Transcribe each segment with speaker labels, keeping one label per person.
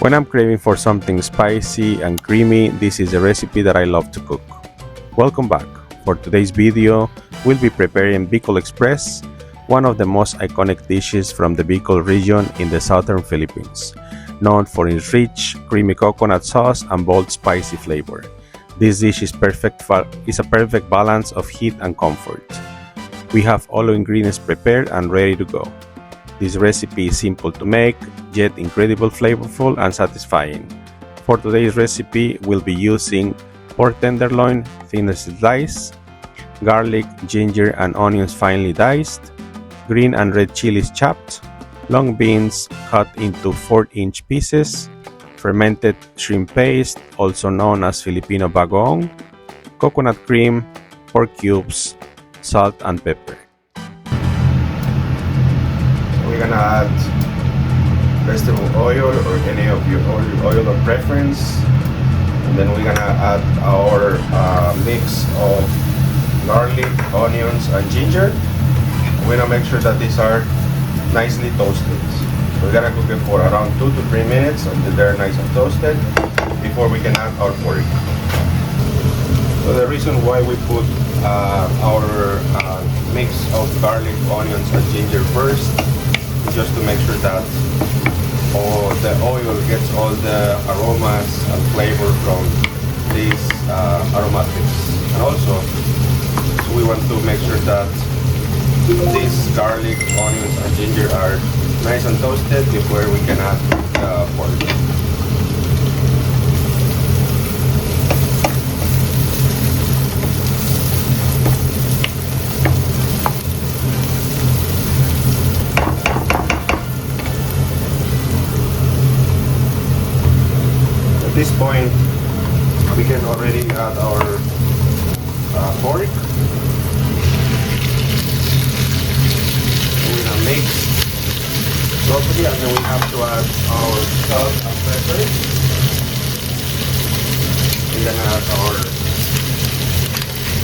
Speaker 1: When I'm craving for something spicy and creamy, this is a recipe that I love to cook. Welcome back. For today's video, we'll be preparing Bicol Express, one of the most iconic dishes from the Bicol region in the southern Philippines, known for its rich, creamy coconut sauce and bold spicy flavor. This dish is a perfect balance of heat and comfort. We have all ingredients prepared and ready to go. This recipe is simple to make, yet incredibly flavorful and satisfying. For today's recipe, we'll be using pork tenderloin, thinly sliced, garlic, ginger, and onions finely diced, green and red chilies chopped, long beans cut into 4-inch pieces, fermented shrimp paste, also known as Filipino bagoong, coconut cream, pork cubes, salt, and pepper. We're gonna add vegetable oil or any of your oil of preference, and then we're gonna add our mix of garlic, onions, and ginger. We're gonna make sure that these are nicely toasted. We're gonna cook it for around 2 to 3 minutes until they're nice and toasted before we can add our pork. So the reason why we put our mix of garlic, onions, and ginger first is just to make sure that the oil gets all the aromas and flavor from these aromatics. And also, we want to make sure that these garlic, onions, and ginger are nice and toasted before we can add the pork. At this point, we can already add our pork. We're gonna mix properly, and then we have to add our salt and pepper. We're gonna add our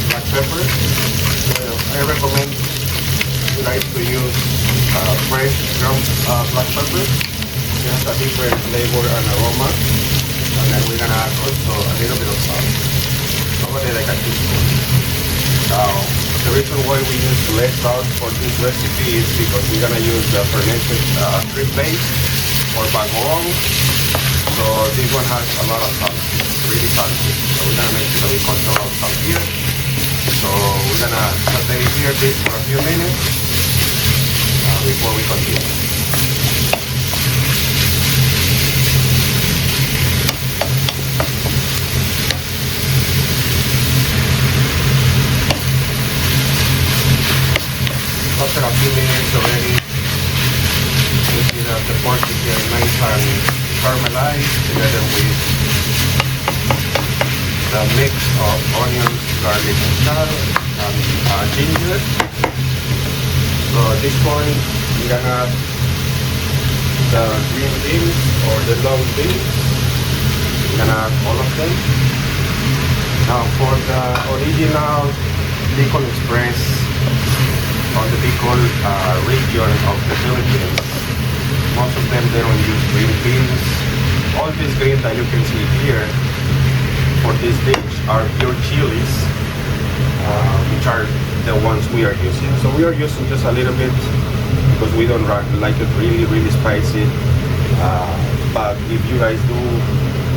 Speaker 1: black pepper. I recommend you guys to use fresh ground black pepper. It has a different flavor and aroma. And then we're gonna add also a little bit of salt, probably like a teaspoon. Now, the reason why we use less salt for this recipe is because we're gonna use the fermented shrimp paste or bagoong. So this one has a lot of salt, really salty. So we're gonna make sure that we control our salt here. So we're gonna saute here this for a few minutes before we continue. After a few minutes already, you see that the pork is getting nice and caramelized together with the mix of onions, garlic, and salt, and ginger. So at this point, we're gonna add the green beans or the long beans. We're gonna add all of them. Now for the original Bicol Express on the Bicol region of the Philippines, most of them they don't use green beans. All these greens that you can see here for this dish are pure chilies, which are the ones we are using. So we are using just a little bit because we don't like it really spicy. But if you guys do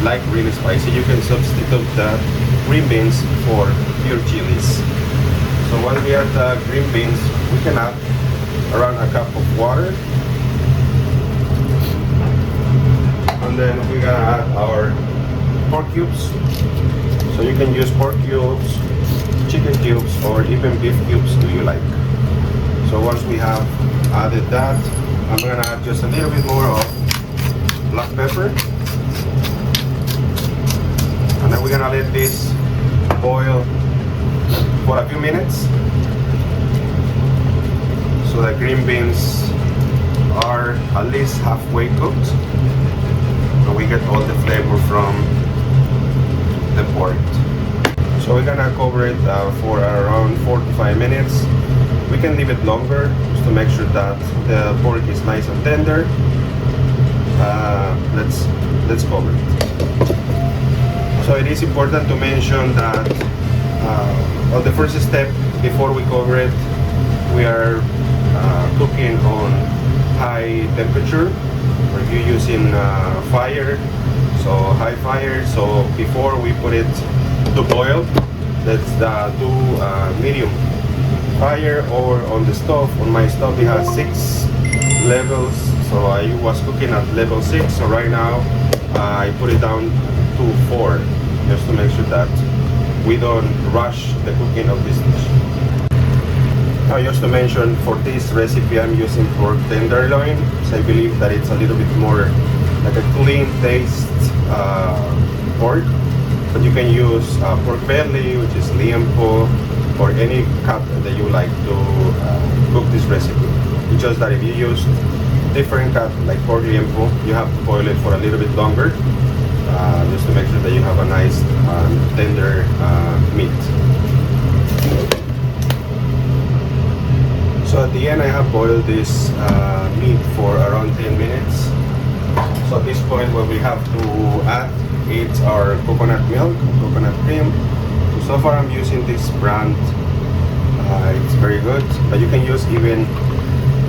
Speaker 1: like really spicy, you can substitute the green beans for pure chilies. So once we add the green beans, we can add around a cup of water. And then we're gonna add our pork cubes. So you can use pork cubes, chicken cubes, or even beef cubes do you like. So once we have added that, I'm gonna add just a little bit more of black pepper. And then we're gonna let this boil for a few minutes, so the green beans are at least halfway cooked, so we get all the flavor from the pork. So we're gonna cover it for around 4 to 5 minutes. We can leave it longer just to make sure that the pork is nice and tender. Let's let's cover it. So it is important to mention that on the first step, before we cover it, we are cooking on high temperature. We're using fire, so high fire. So before we put it to boil, let's do medium fire, or on the stove. On my stove it has 6 levels, so I was cooking at level 6. So right now I put it down to 4, just to make sure that we don't rush the cooking of this dish. Now, just to mention, for this recipe I'm using pork tenderloin, so I believe that it's a little bit more like a clean taste pork. But you can use pork belly, which is liempo, or any cut that you like to cook this recipe. It's just that if you use different cut like pork liempo, you have to boil it for a little bit longer, just to make sure that you have a nice tender meat. So at the end, I have boiled this meat for around 10 minutes. So at this point, what we have to add is our coconut milk, coconut cream. So far I'm using this brand, it's very good, but you can use even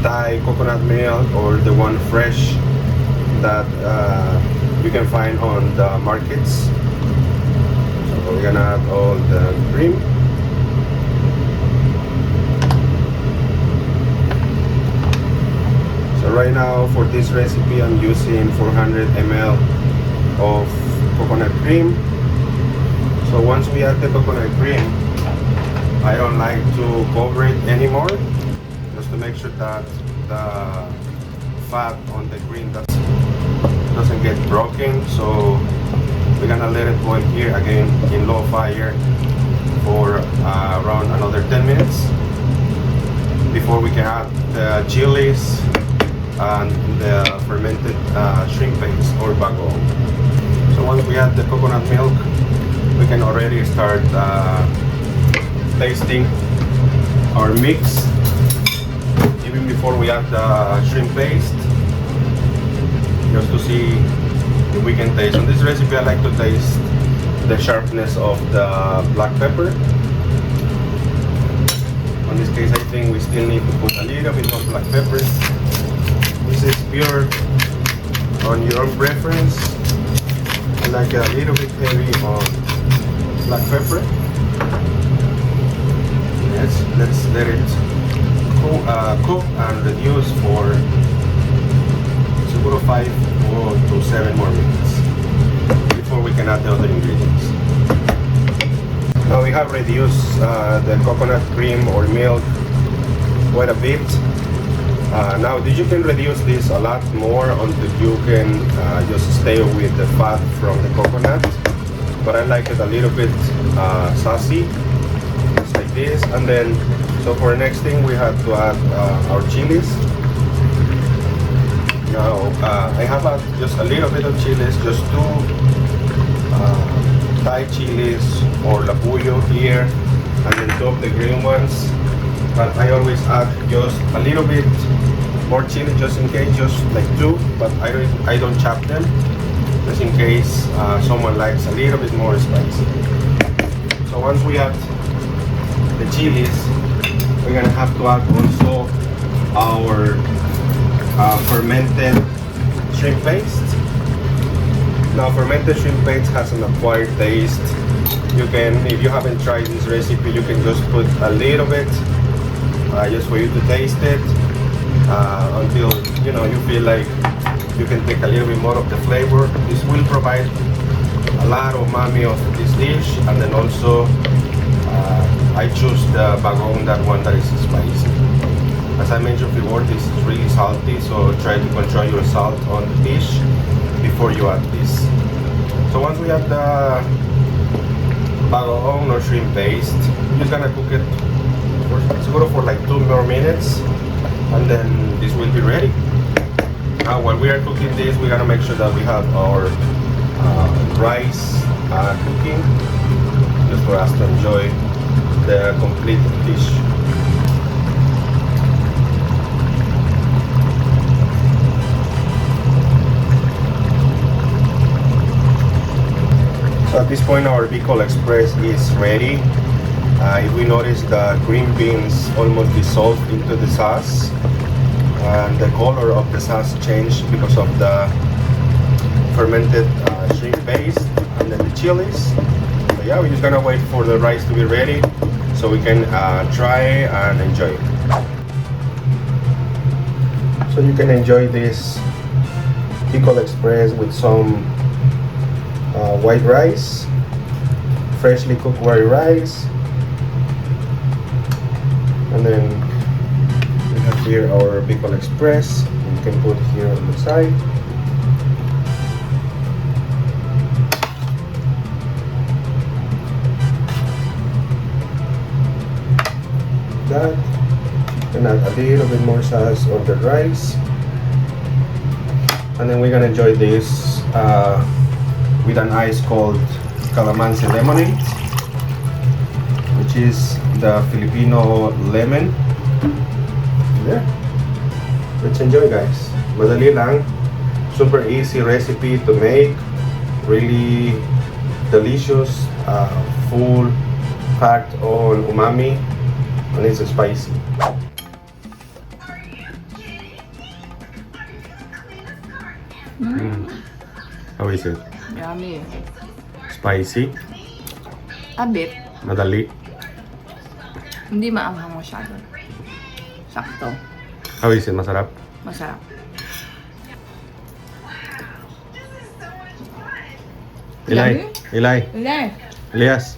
Speaker 1: Thai coconut milk or the one fresh that you can find on the markets. So we're gonna add all the cream. So right now for this recipe I'm using 400 ml of coconut cream. So once we add the coconut cream, I don't like to cover it anymore, just to make sure that the fat on the cream doesn't get broken. So we're gonna let it boil here again in low fire for around another 10 minutes before we can add the chilies and the fermented shrimp paste or bagoong. So once we add the coconut milk, we can already start tasting our mix, even before we add the shrimp paste, just to see if we can taste. On this recipe I like to taste the sharpness of the black pepper. In this case I think we still need to put a little bit of black pepper. This is pure on your own preference. I like a little bit heavy on black pepper. Let's let it cook and reduce for 5 to 7 more minutes before we can add the other ingredients. Now we have reduced the coconut cream or milk quite a bit. Now you can reduce this a lot more until you can just stay with the fat from the coconut, but I like it a little bit saucy, just like this. And then, so for the next thing we have to add our chilies. Now I have just a little bit of chilies, just 2 Thai chilies or lapuyo here, and then 2 of the green ones. But I always add just a little bit more chili, just in case, just like 2, but I don't chop them, just in case someone likes a little bit more spicy. So once we add the chilies, we're gonna have to add also our fermented shrimp paste. Now fermented shrimp paste has an acquired taste. You can, if you haven't tried this recipe, you can just put a little bit, just for you to taste it, until you feel like you can take a little bit more of the flavor. This will provide a lot of umami of this dish, and then also I choose the bagoong, that one that is spicy. As I mentioned before, this is really salty, so try to control your salt on the dish before you add this. So once we add the bagoong or shrimp paste, you're just gonna cook it for like 2 more minutes, and then this will be ready. Now while we are cooking this, we gotta make sure that we have our rice cooking, just for us to enjoy the complete dish. So at this point, our Bicol Express is ready. If we notice, the green beans almost dissolved into the sauce, and the color of the sauce changed because of the fermented shrimp paste and then the chilies. So yeah, we're just gonna wait for the rice to be ready so we can try and enjoy it. So you can enjoy this Bicol Express with some white rice, freshly cooked white rice, and then we have here our Bicol Express. You can put here on the side. That, and add a little bit more sauce on the rice, and then we're gonna enjoy this with an ice cold calamansi lemonade, which is the Filipino lemon. There. Let's enjoy, guys. Madali lang, super easy recipe to make, really delicious, full, packed on umami, and it's spicy. How is it?
Speaker 2: Yummy.
Speaker 1: Spicy?
Speaker 2: A bit.
Speaker 1: Madali?
Speaker 2: Hindi maanghang masyado. Sakto.
Speaker 1: How is it? Masarap?
Speaker 2: Masarap.
Speaker 1: Eli? Eli?
Speaker 2: Hindi.
Speaker 1: Elias?